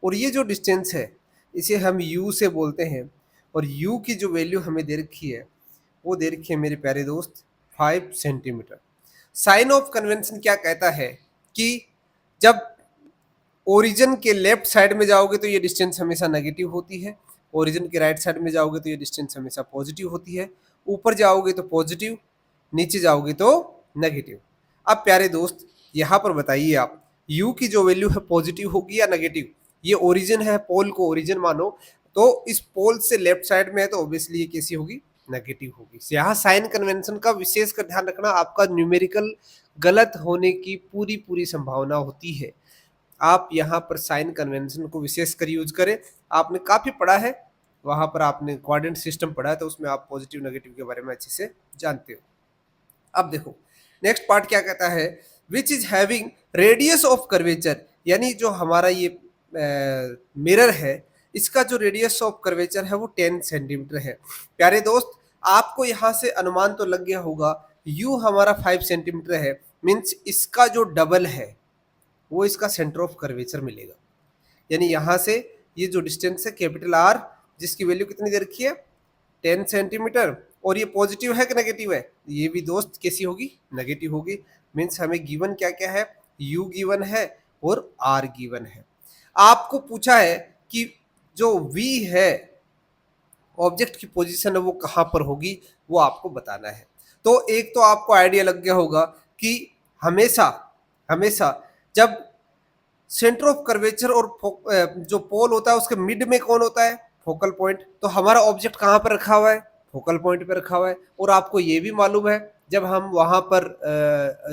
और ये जो डिस्टेंस है इसे हम u से बोलते हैं, और u की जो वैल्यू हमें दे रखी है वो दे रखी है मेरे प्यारे दोस्त 5 सेंटीमीटर। साइन ऑफ कन्वेंशन क्या कहता है कि जब ओरिजिन के लेफ्ट साइड में जाओगे तो ये डिस्टेंस हमेशा नेगेटिव होती है, ओरिजिन के राइट साइड में जाओगे तो ये डिस्टेंस हमेशा पॉजिटिव होती है, ऊपर जाओगे तो पॉजिटिव, नीचे जाओगे तो नेगेटिव। अब प्यारे दोस्त यहाँ पर बताइए आप, u की जो वैल्यू है पॉजिटिव होगी या नेगेटिव? ये ओरिजिन है, पोल को ओरिजिन मानो, तो इस पोल से लेफ्ट साइड में है तो ऑब्वियसली ये कैसी होगी? नेगेटिव होगी। यहाँ साइन कन्वेंशन का विशेष कर ध्यान रखना, आपका न्यूमेरिकल गलत होने की पूरी पूरी संभावना होती है। आप यहाँ पर साइन कन्वेंशन को विशेष कर यूज करें। आपने काफी पढ़ा है, वहां पर आपने कोऑर्डिनेट सिस्टम पढ़ा है, तो उसमें आप पॉजिटिव नेगेटिव के बारे में अच्छे से जानते हो। अब देखो नेक्स्ट पार्ट क्या कहता है, which is having radius of curvature, यानी जो हमारा ये मिरर है इसका जो रेडियस ऑफ कर्वेचर है वो 10 सेंटीमीटर है। प्यारे दोस्त आपको यहाँ से अनुमान तो लग गया होगा, u हमारा 5 सेंटीमीटर है, मीन्स इसका जो डबल है वो इसका सेंटर ऑफ कर्वेचर मिलेगा। यानी यहाँ से ये जो डिस्टेंस है कैपिटल R, जिसकी वैल्यू कितनी दे रखी है 10 सेंटीमीटर, और ये पॉजिटिव है कि नेगेटिव है? ये भी दोस्त कैसी होगी? नेगेटिव होगी। मीन्स हमें गिवन क्या क्या है, u गिवन है और R गिवन है। आपको पूछा है कि जो v है ऑब्जेक्ट की पोजीशन है वो कहाँ पर होगी, वो आपको बताना है। तो एक तो आपको आइडिया लग गया होगा कि हमेशा हमेशा जब सेंटर ऑफ कर्वेचर और जो पोल होता है उसके मिड में कौन होता है? Focal point. तो हमारा ऑब्जेक्ट कहाँ पर रखा हुआ है? फोकल पॉइंट पर रखा हुआ है। और आपको ये भी मालूम है जब हम वहां पर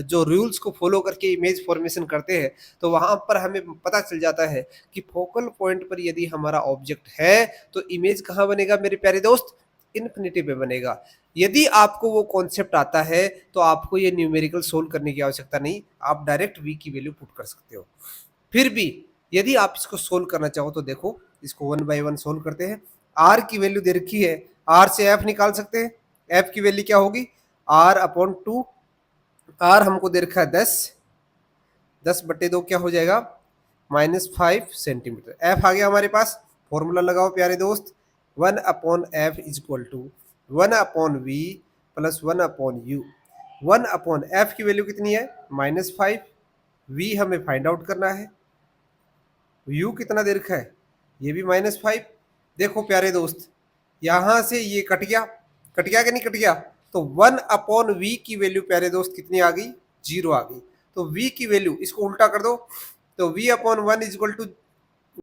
जो रूल्स को फॉलो करके इमेज फॉर्मेशन करते हैं तो वहां पर हमें पता चल जाता है कि फोकल पॉइंट पर यदि हमारा ऑब्जेक्ट है तो इमेज कहाँ बनेगा मेरे प्यारे दोस्त? इन्फिनिटी पे बनेगा। यदि आपको वो कॉन्सेप्ट आता है तो आपको ये न्यूमेरिकल सोल्व करने की आवश्यकता नहीं, आप डायरेक्ट v की वैल्यू पुट कर सकते हो। फिर भी यदि आप इसको सोल्व करना चाहो तो देखो इसको 1 बाय 1 सोल्व करते हैं। r की वैल्यू दे रखी है, r से f निकाल सकते हैं। f की वैल्यू क्या होगी? r अपॉन 2, r हमको दे रखा है 10, 10/2 क्या हो जाएगा? -5 सेंटीमीटर। f आ गया हमारे पास। फॉर्मूला लगाओ प्यारे दोस्त, 1 upon F is equal to 1 upon V plus 1 upon U. 1 upon F की वैल्यू कितनी है? -5, v हमें फाइंड आउट करना है, u कितना दे रखा है? ये भी -5। देखो प्यारे दोस्त यहां से ये कट गया, कट गया कि नहीं कट गया? तो 1 अपॉन वी की वैल्यू प्यारे दोस्त कितनी आ गई? 0 आ गई। तो v की वैल्यू इसको उल्टा कर दो, तो v upon 1 is equal to